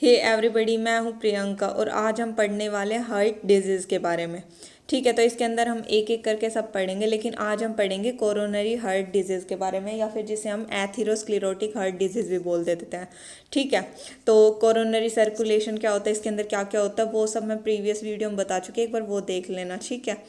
Hey everybody, मैं हूँ प्रियंका और आज हम पढ़ने वाले हैं हार्ट डिजीज़ के बारे में। ठीक है, तो इसके अंदर हम एक एक करके सब पढ़ेंगे, लेकिन आज हम पढ़ेंगे कोरोनरी हार्ट डिजीज़ के बारे में, या फिर जिसे हम एथेरोस्क्लेरोटिक हार्ट डिजीज़ भी बोल देते हैं। ठीक है, तो कोरोनरी सर्कुलेशन क्या होता है, इसके अंदर क्या क्या होता है, वो सब मैं प्रीवियस वीडियो में बता चुकी, एक बार वो देख लेना। ठीक है,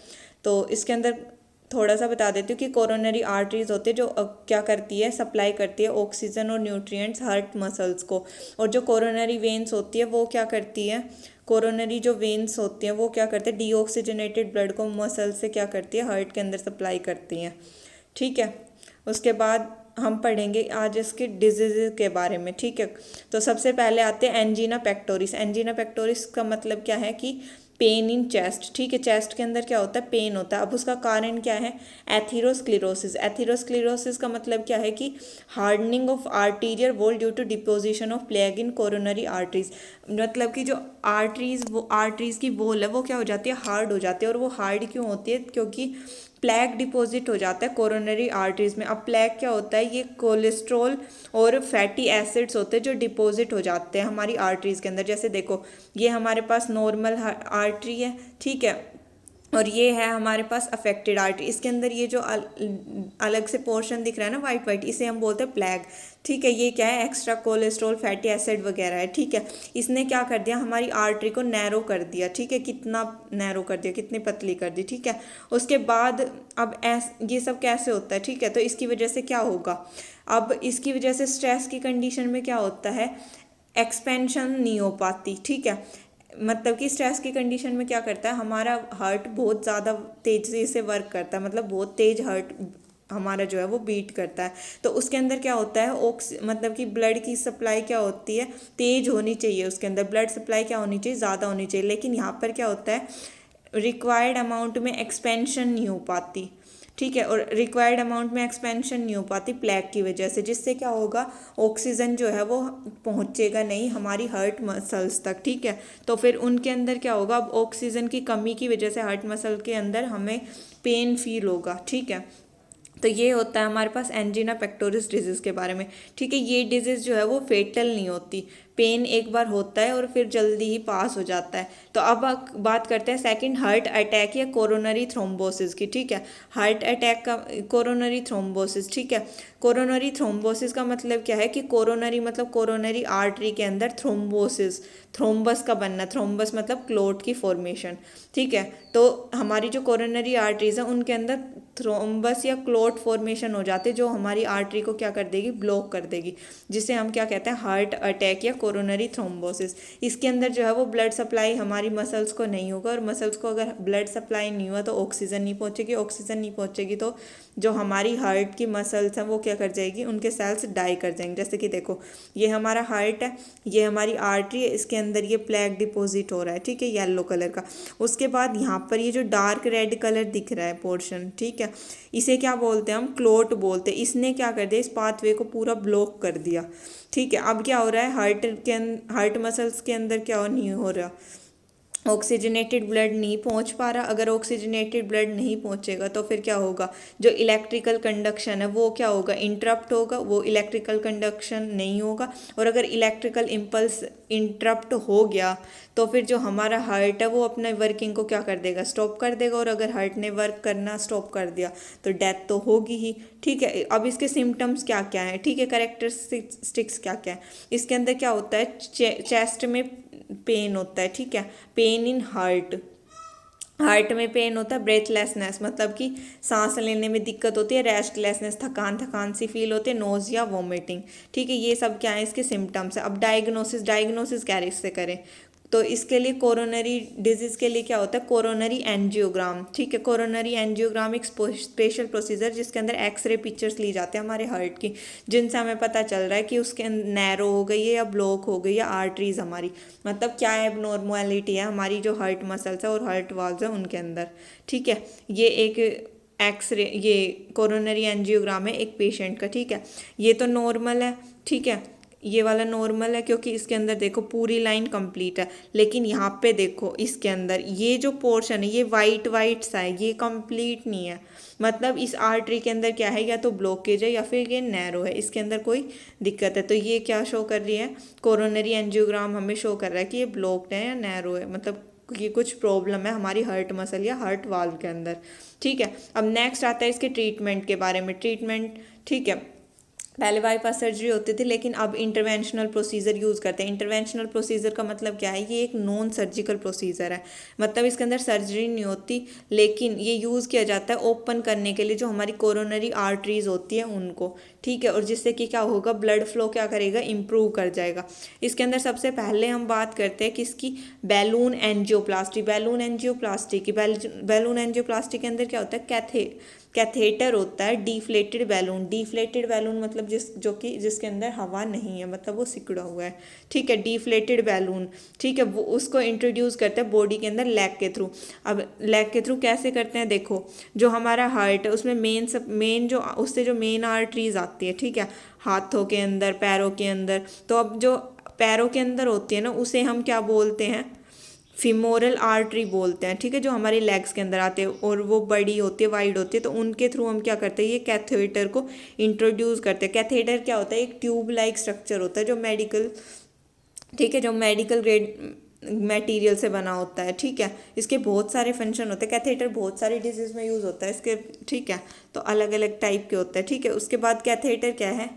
तो इसके अंदर थोड़ा सा बता देती हूँ कि कोरोनरी आर्टरीज होती है जो क्या करती है, सप्लाई करती है ऑक्सीजन और न्यूट्रिएंट्स हार्ट मसल्स को। और जो कोरोनरी वेन्स होती है वो क्या करती है, कोरोनरी जो वेन्स होती हैं वो क्या करते हैं, डीऑक्सीजनेटेड ब्लड को मसल से क्या करती है, हार्ट के अंदर सप्लाई करती हैं। ठीक है, उसके बाद हम पढ़ेंगे आज इसके डिजीज़ के बारे में। ठीक है, तो सबसे पहले आते हैं एंजीना पेक्टोरिस। एंजीना पेक्टोरिस का मतलब क्या है कि पेन इन चेस्ट। ठीक है, चेस्ट के अंदर क्या होता है, पेन होता है। अब उसका कारण क्या है, एथेरोस्क्लेरोसिस। एथेरोस्क्लेरोसिस का मतलब क्या है कि hardening of arterial wall due to deposition of plaque in coronary arteries. मतलब कि जो आर्टरीज की वॉल है वो क्या हो जाती है, हार्ड हो जाती है। और वो हार्ड क्यों होती है, क्योंकि प्लैक डिपॉजिट हो जाता है कोरोनरी आर्टरीज में। अब प्लैक क्या होता है, ये कोलेस्ट्रॉल और फैटी एसिड्स होते हैं जो डिपॉजिट हो जाते हैं हमारी आर्टरीज के अंदर। जैसे देखो, ये हमारे पास नॉर्मल आर्टरी है, ठीक है, और ये है हमारे पास अफेक्टेड आर्टरी। इसके अंदर ये जो अलग से पोर्शन दिख रहा है ना, वाइट वाइट, इसे हम बोलते हैं प्लैग। ठीक है, ये क्या है, एक्स्ट्रा कोलेस्ट्रॉल फैटी एसिड वगैरह है। ठीक है, इसने क्या कर दिया, हमारी आर्टरी को नैरो कर दिया। ठीक है, कितना नैरो कर दिया, कितनी पतली कर दी। ठीक है, उसके बाद अब ये सब कैसे होता है। ठीक है, तो इसकी वजह से क्या होगा, अब इसकी वजह से स्ट्रेस की कंडीशन में क्या होता है, एक्सपेंशन नहीं हो पाती। ठीक है, मतलब कि स्ट्रेस की कंडीशन में क्या करता है, हमारा हार्ट बहुत ज़्यादा तेज़ी से वर्क करता है, मतलब बहुत तेज हार्ट हमारा जो है वो बीट करता है। तो उसके अंदर क्या होता है, मतलब कि ब्लड की सप्लाई क्या होती है, तेज होनी चाहिए। उसके अंदर ब्लड सप्लाई क्या होनी चाहिए, ज़्यादा होनी चाहिए। लेकिन यहाँ पर क्या होता है, रिक्वायर्ड अमाउंट में एक्सपेंशन नहीं हो पाती। ठीक है, और रिक्वायर्ड अमाउंट में एक्सपेंशन नहीं हो पाती प्लैक की वजह से, जिससे क्या होगा, ऑक्सीजन जो है वो पहुंचेगा नहीं हमारी हार्ट मसल्स तक। ठीक है, तो फिर उनके अंदर क्या होगा, अब ऑक्सीजन की कमी की वजह से हार्ट मसल के अंदर हमें पेन फील होगा। ठीक है, तो ये होता है हमारे पास एंजीना पेक्टोरिस डिजीज़ के बारे में। ठीक है, ये डिजीज़ जो है वो फेटल नहीं होती, पेन एक बार होता है और फिर जल्दी ही पास हो जाता है। तो अब बात करते हैं सेकंड, हार्ट अटैक या कोरोनरी थ्रोम्बोसिस की। ठीक है, हार्ट अटैक का कोरोनरी थ्रोम्बोसिस। ठीक है, कोरोनरी थ्रोम्बोसिस का मतलब क्या है कि कोरोनरी मतलब कोरोनरी आर्टरी के अंदर थ्रोम्बोसिस, थ्रोम्बस का बनना। थ्रोम्बस मतलब क्लोट की फॉर्मेशन। ठीक है, तो हमारी जो कोरोनरी आर्टरीज हैं उनके अंदर थ्रोम्बस या क्लोट फॉर्मेशन हो जाते, जो हमारी आर्टरी को क्या कर देगी, ब्लॉक कर देगी, जिसे हम क्या कहते हैं, हार्ट अटैक या कोरोनरी थ्रोम्बोसिस। इसके अंदर जो है वो ब्लड सप्लाई हमारी मसल्स को नहीं होगा, और मसल्स को अगर ब्लड सप्लाई नहीं हुआ तो ऑक्सीजन नहीं पहुंचेगी, ऑक्सीजन नहीं पहुंचेगी तो जो हमारी हार्ट की मसल्स हैं वो क्या कर जाएगी, उनके सेल्स डाई कर जाएंगे। जैसे कि देखो, ये हमारा हार्ट है, ये हमारी आर्टरी है, इसके अंदर ये प्लैक डिपॉजिट हो रहा है। ठीक है, येलो कलर का। उसके बाद यहाँ पर ये जो डार्क रेड कलर दिख रहा है पोर्शन, ठीक है, इसे क्या बोलते हैं हम, क्लोट बोलते हैं। इसने क्या कर दिया, इस पाथवे को पूरा ब्लॉक कर दिया। ठीक है, अब क्या हो रहा है, हार्ट मसल्स के अंदर क्या नहीं हो रहा, ऑक्सीजनेटेड ब्लड नहीं पहुंच पा रहा। अगर ऑक्सीजनेटेड ब्लड नहीं पहुंचेगा तो फिर क्या होगा, जो इलेक्ट्रिकल कंडक्शन है वो क्या होगा, इंटरप्ट होगा, वो इलेक्ट्रिकल कंडक्शन नहीं होगा। और अगर इलेक्ट्रिकल इम्पल्स इंटरप्ट हो गया तो फिर जो हमारा हार्ट है वो अपने वर्किंग को क्या कर देगा, स्टॉप कर देगा। और अगर हार्ट ने वर्क करना स्टॉप कर दिया तो डेथ तो होगी ही। ठीक है, अब इसके सिम्टम्स क्या क्या हैं, ठीक है, कैरेक्टरिस्टिक्स क्या क्या है। इसके अंदर क्या होता है, चेस्ट में पेन होता है। ठीक है, पेन इन हार्ट, हार्ट में पेन होता है। ब्रेथलेसनेस मतलब कि सांस लेने में दिक्कत होती है। रेस्टलेसनेस, थकान थकान सी फील होती है। Nausea, vomiting. ठीक है, ये सब क्या है, इसके सिम्टम्स है। अब डायग्नोसिस कैसे करें, तो इसके लिए कोरोनरी डिजीज के लिए क्या होता है, कोरोनरी एंजियोग्राम। ठीक है, कोरोनरी एंजियोग्राम एक स्पेशल प्रोसीजर जिसके अंदर एक्सरे पिक्चर्स ली जाते हैं हमारे हार्ट की, जिनसे हमें पता चल रहा है कि उसके नैरो हो गई है या ब्लॉक हो गई है आर्टरीज हमारी, मतलब क्या एबनॉर्मलिटी है हमारी जो हार्ट मसल्स है और हार्ट वाल्व्स है उनके अंदर। ठीक है, ये एक एक्सरे, ये कोरोनरी एंजियोग्राम है एक पेशेंट का। ठीक है, ये तो नॉर्मल है। ठीक है, ये वाला नॉर्मल है क्योंकि इसके अंदर देखो पूरी लाइन कंप्लीट है, लेकिन यहाँ पे देखो इसके अंदर ये जो पोर्शन है ये वाइट वाइट सा है, ये कंप्लीट नहीं है। मतलब इस आर्टरी के अंदर क्या है, या तो ब्लॉकेज है या फिर ये नैरो है, इसके अंदर कोई दिक्कत है। तो ये क्या शो कर रही है, कोरोनरी एंजियोग्राम हमें शो कर रहा है कि ये ब्लॉक्ड है या नैरो है, मतलब ये कुछ प्रॉब्लम है हमारी हार्ट मसल या हार्ट वाल्व के अंदर। ठीक है, अब नेक्स्ट आता है इसके ट्रीटमेंट के बारे में। ट्रीटमेंट, ठीक है, पहले बाईपास सर्जरी होती थी लेकिन अब इंटरवेंशनल प्रोसीजर यूज़ करते हैं। इंटरवेंशनल प्रोसीजर का मतलब क्या है, ये एक नॉन सर्जिकल प्रोसीजर है, मतलब इसके अंदर सर्जरी नहीं होती, लेकिन ये यूज़ किया जाता है ओपन करने के लिए जो हमारी कोरोनरी आर्टरीज होती है उनको। ठीक है, और जिससे कि क्या होगा, ब्लड फ्लो क्या करेगा, इम्प्रूव कर जाएगा। इसके अंदर सबसे पहले हम बात करते हैं किसकी, बैलून एंजियोप्लास्टी। बैलून एंजियोप्लास्टी की, बैलून एंजियोप्लास्टी के अंदर क्या होता है, कैथेटर होता है, डिफ्लेटेड बैलून। डिफ्लेटेड बैलून मतलब जिसके अंदर हवा नहीं है, मतलब वो सिकुड़ा हुआ है। ठीक है, डिफ्लेटेड बैलून, ठीक है, वो उसको इंट्रोड्यूस करते हैं बॉडी के अंदर लेग के थ्रू। अब लेग के थ्रू कैसे करते हैं, देखो जो हमारा हार्ट है उसमें मेन जो उससे जो मेन आर्टरीज आती है, ठीक है, हाथों के अंदर, पैरों के अंदर। तो अब जो पैरों के अंदर होती है ना, उसे हम क्या बोलते हैं, फीमोरल आर्टरी बोलते हैं। ठीक है, जो हमारी लेग्स के अंदर आते हैं और वो बड़ी होती है, वाइड होती है, तो उनके थ्रू हम क्या करते हैं, ये कैथेटर को इंट्रोड्यूस करते हैं। कैथेटर क्या होता है, एक ट्यूब लाइक स्ट्रक्चर होता है जो मेडिकल, ठीक है, जो मेडिकल ग्रेड मटेरियल से बना होता है। ठीक है, इसके बहुत सारे फंक्शन होते हैं। कैथेटर बहुत सारी डिजीज में यूज़ होता है इसके, ठीक है, तो अलग अलग टाइप के होते हैं। ठीक है, उसके बाद कैथेटर क्या है,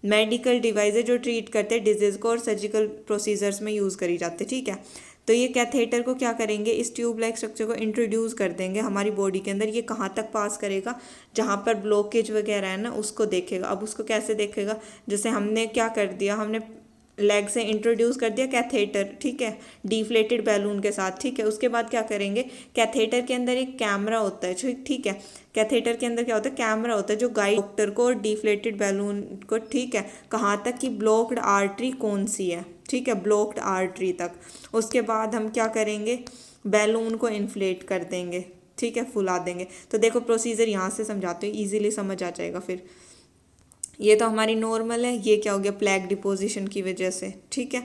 मेडिकल डिवाइस है जो ट्रीट करते हैं डिजीज़ को और सर्जिकल प्रोसीजर्स में यूज़ करी जाती है। ठीक है, तो ये कैथेटर को क्या करेंगे, इस ट्यूब लाइक स्ट्रक्चर को इंट्रोड्यूस कर देंगे हमारी बॉडी के अंदर। ये कहाँ तक पास करेगा, जहाँ पर ब्लॉकेज वगैरह है ना उसको देखेगा। अब उसको कैसे देखेगा, जैसे हमने क्या कर दिया, हमने लेग से इंट्रोड्यूस कर दिया कैथेटर, ठीक है, डिफ्लेटेड बैलून के साथ। ठीक है, उसके बाद क्या करेंगे, कैथेटर के अंदर एक कैमरा होता है, ठीक है, कैथेटर के अंदर क्या होता है, कैमरा होता है जो गाइड डॉक्टर को और डिफ्लेटेड बैलून को, ठीक है, कहाँ तक कि ब्लॉक्ड आर्टरी कौन सी है, ठीक है, ब्लॉक्ड आर्टरी तक। उसके बाद हम क्या करेंगे, बैलून को इन्फ्लेट कर देंगे, ठीक है, फुला देंगे। तो देखो प्रोसीजर यहाँ से समझाते हो, ईजिली समझ आ जाएगा। फिर ये तो हमारी नॉर्मल है, ये क्या हो गया, प्लैग डिपोजिशन की वजह से, ठीक है,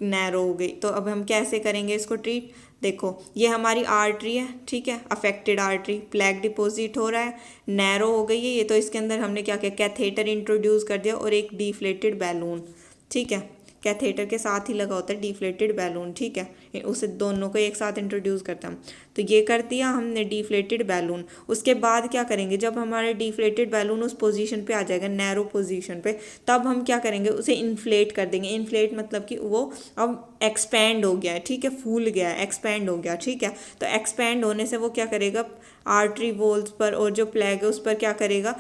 नैरो हो गई। तो अब हम कैसे करेंगे इसको ट्रीट, देखो ये हमारी आर्टरी है, ठीक है, अफेक्टेड आर्टरी, प्लैग डिपोजिट हो रहा है, नैरो हो गई है ये, तो इसके अंदर हमने क्या किया, कैथेटर इंट्रोड्यूस कर दिया और एक डिफ्लेटेड बैलून। ठीक है, कैथेटर के साथ ही लगा होता है डिफ्लेटेड बैलून, ठीक है, उसे दोनों को एक साथ इंट्रोड्यूस करते हैं हम। तो ये कर दिया हमने डिफ्लेटेड बैलून। उसके बाद क्या करेंगे, जब हमारे डिफ्लेटेड बैलून उस पोजीशन पे आ जाएगा, नैरो पोजीशन पे, तब हम क्या करेंगे, उसे इन्फ्लेट कर देंगे। इन्फ्लेट मतलब कि वो अब एक्सपैंड हो गया है, ठीक है, फूल गया है, एक्सपैंड हो गया, ठीक है। तो एक्सपैंड होने से वो क्या करेगा, आर्टरी वॉल्स पर और जो प्लैग है उस पर क्या करेगा,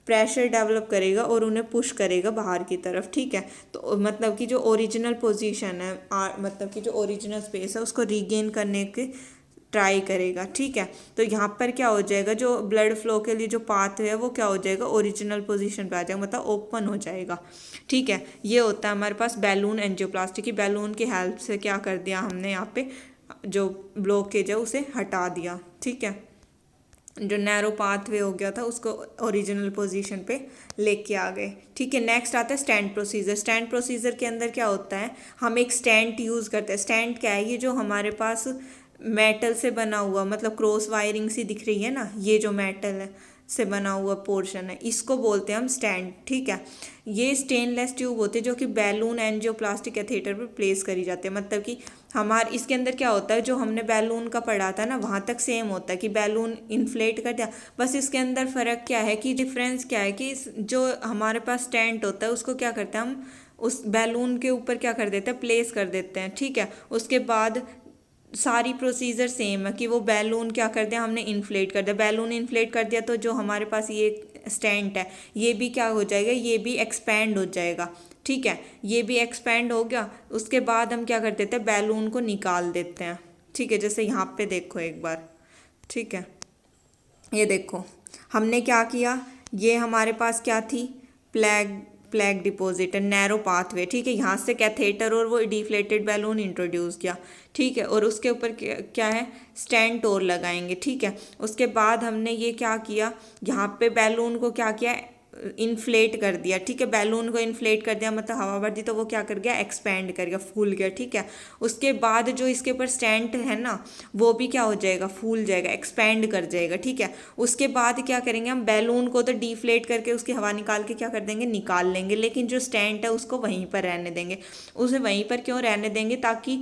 प्रेशर डेवलप करेगा और उन्हें पुश करेगा बाहर की तरफ। ठीक है, तो मतलब कि जो ओरिजिनल पोजीशन है, मतलब कि जो ओरिजिनल स्पेस है उसको रीगेन करने की ट्राई करेगा। ठीक है, तो यहाँ पर क्या हो जाएगा, जो ब्लड फ्लो के लिए जो पाथ है वो क्या हो जाएगा, ओरिजिनल पोजीशन पे आ जाएगा, मतलब ओपन हो जाएगा। ठीक है, ये होता है हमारे पास बैलून एंजियोप्लास्टी की। बैलून की हेल्प से क्या कर दिया हमने, यहाँ पे जो ब्लॉकेज है उसे हटा दिया। ठीक है, जो नैरो पाथवे हो गया था उसको ओरिजिनल पोजीशन पे लेके आ गए। ठीक है, नेक्स्ट आता है स्टैंड प्रोसीजर। स्टैंड प्रोसीजर के अंदर क्या होता है, हम एक स्टैंड यूज़ करते हैं। स्टैंड क्या है, ये जो हमारे पास मेटल से बना हुआ, मतलब क्रॉस वायरिंग सी दिख रही है ना, ये जो मेटल है से बना हुआ पोर्शन है, इसको बोलते हैं हम स्टैंड। ठीक है, ये स्टेनलेस ट्यूब होती है जो कि बैलून एंजियोप्लास्टी कैथेटर पर प्लेस करी जाती है। मतलब कि हमारे इसके अंदर क्या होता है, जो हमने बैलून का पढ़ा था ना वहाँ तक सेम होता है कि बैलून इन्फ्लेट कर दिया, बस इसके अंदर फ़र्क क्या है कि डिफरेंस क्या है कि जो हमारे पास स्टैंड होता है उसको क्या करते हैं हम, उस बैलून के ऊपर क्या कर देते हैं, प्लेस कर देते हैं। ठीक है, उसके बाद सारी प्रोसीजर सेम है कि वो बैलून क्या कर दिया, हमने इन्फ्लेट कर दिया, बैलून इन्फ्लेट कर दिया, तो जो हमारे पास ये स्टैंड है ये भी क्या हो जाएगा, ये भी एक्सपैंड हो जाएगा। ठीक है, ये भी एक्सपैंड हो गया। उसके बाद हम क्या कर देते हैं, बैलून को निकाल देते हैं। ठीक है, जैसे यहाँ पे देखो एक बार, ठीक है, ये देखो हमने क्या किया, ये हमारे पास क्या थी, प्लैग डिपोजिटर, नैरो पाथवे। ठीक है, यहाँ से कैथेटर और वो डिफ्लेटेड बैलून इंट्रोड्यूस किया। ठीक है, और उसके ऊपर क्या है, स्टैंड और लगाएंगे। ठीक है, उसके बाद हमने ये क्या किया, यहाँ पे बैलून को क्या किया, इन्फ्लेट कर दिया, ठीक है, बैलून को इन्फ्लेट कर दिया मतलब हवा भर दी, तो वो क्या कर गया, एक्सपैंड कर गया, फूल गया, ठीक है। उसके बाद जो इसके ऊपर स्टैंड है ना, वो भी क्या हो जाएगा, फूल जाएगा, एक्सपैंड कर जाएगा, ठीक है। उसके बाद क्या करेंगे हम, बैलून को तो डिफ्लेट करके उसकी हवा निकाल के क्या कर देंगे, निकाल लेंगे, लेकिन जो स्टैंड है उसको वहीं पर रहने देंगे। उसे वहीं पर क्यों रहने देंगे, ताकि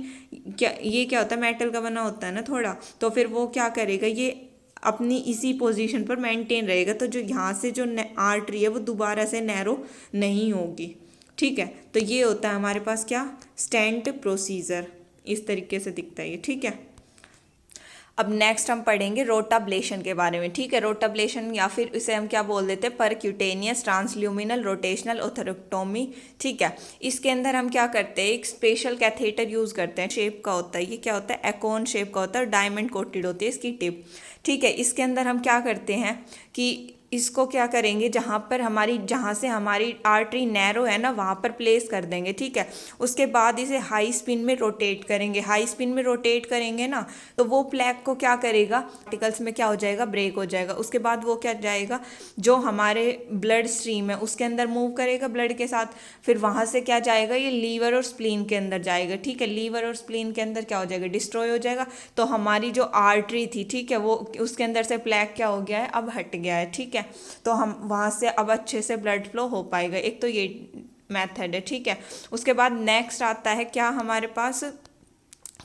क्या, ये क्या होता है, मेटल का बना होता है ना थोड़ा, तो फिर वो क्या करेगा, ये अपनी इसी पोजीशन पर मेंटेन रहेगा, तो जो यहाँ से जो आर्टरी है वो दोबारा से नैरो नहीं होगी, ठीक है। तो ये होता है हमारे पास क्या, स्टेंट प्रोसीजर, इस तरीके से दिखता है ये, ठीक है। अब नेक्स्ट हम पढ़ेंगे रोटाब्लेशन के बारे में, ठीक है। रोटाब्लेशन या फिर इसे हम क्या बोल देते हैं, परक्यूटेनियस ट्रांसल्यूमिनल रोटेशनल ओथोरेक्टोमी, ठीक है। इसके अंदर हम क्या करते हैं, एक स्पेशल कैथेटर यूज़ करते हैं, शेप का होता है, ये क्या होता है, एकोन शेप का होता है, डायमंड कोटेड होती है इसकी टिप, ठीक है। इसके अंदर हम क्या करते हैं कि इसको क्या करेंगे, जहाँ से हमारी आर्टरी नैरो है ना, वहाँ पर प्लेस कर देंगे, ठीक है। उसके बाद इसे हाई स्पिन में रोटेट करेंगे, हाई स्पिन में रोटेट करेंगे ना, तो वो प्लैक को क्या करेगा, पार्टिकल्स में क्या हो जाएगा, ब्रेक हो जाएगा। उसके बाद वो क्या जाएगा, जो हमारे ब्लड स्ट्रीम है उसके अंदर मूव करेगा ब्लड के साथ, फिर वहाँ से क्या जाएगा, ये लीवर और स्प्लीन के अंदर जाएगा, ठीक है। लीवर और स्प्लीन के अंदर क्या हो जाएगा, डिस्ट्रॉय हो जाएगा। तो हमारी जो आर्टरी थी, ठीक है, वो उसके अंदर से प्लैक क्या हो गया है, अब हट गया है, ठीक है। तो हम वहाँ से अब अच्छे से ब्लड फ्लो हो पाएगा, एक तो ये मेथड है, ठीक है। उसके बाद नेक्स्ट आता है क्या हमारे पास,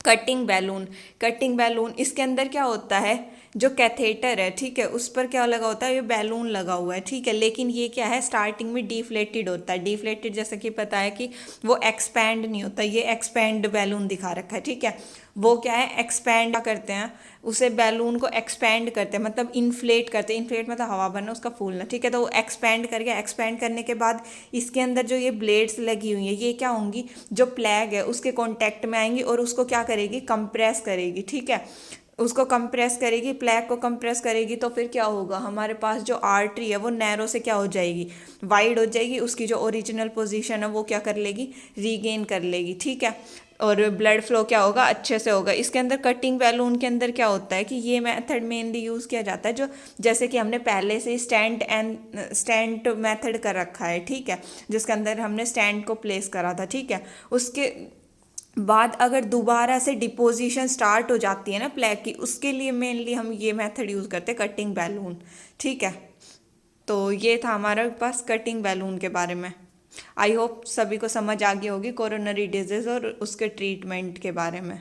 कटिंग बैलून। कटिंग बैलून, इसके अंदर क्या होता है, जो कैथेटर है, ठीक है, उस पर क्या लगा होता है, ये बैलून लगा हुआ है, ठीक है। लेकिन ये क्या है, स्टार्टिंग में डिफ्लेटेड होता है, डिफ्लेटेड जैसे कि पता है कि वो एक्सपैंड नहीं होता, ये एक्सपैंड बैलून दिखा रखा है, ठीक है। वो क्या है, एक्सपैंड करते हैं, उसे बैलून को एक्सपैंड करते हैं, मतलब इन्फ्लेट करते हैं, इन्फ्लेट मतलब हवा भरना, उसका फूलना, ठीक है। तो वो एक्सपैंड कर गया, एक्सपैंड करने के बाद इसके अंदर जो ये ब्लेड्स लगी हुई हैं, ये क्या होंगी, जो प्लैग है उसके कॉन्टैक्ट में आएंगी और उसको क्या करेगी, कंप्रेस करेगी, ठीक है। उसको कंप्रेस करेगी, प्लैग को कंप्रेस करेगी, तो फिर क्या होगा, हमारे पास जो आर्टरी है वो नैरो से क्या हो जाएगी, वाइड हो जाएगी, उसकी जो ओरिजिनल पोजीशन है वो क्या कर लेगी, रीगेन कर लेगी, ठीक है। और ब्लड फ्लो क्या होगा, अच्छे से होगा। इसके अंदर कटिंग बैलून के अंदर क्या होता है कि ये मेथड मेनली यूज़ किया जाता है, जो जैसे कि हमने पहले से स्टैंड मेथड कर रखा है, ठीक है, जिसके अंदर हमने स्टैंड को प्लेस करा था, ठीक है। उसके बाद अगर दोबारा से डिपोजिशन स्टार्ट हो जाती है ना प्लैग की, उसके लिए मेनली हम ये मेथड यूज़ करते हैं, कटिंग बैलून, ठीक है। तो ये था हमारे पास कटिंग बैलून के बारे में। आई होप सभी को समझ आ गई होगी कोरोनरी डिजीज़ और उसके ट्रीटमेंट के बारे में।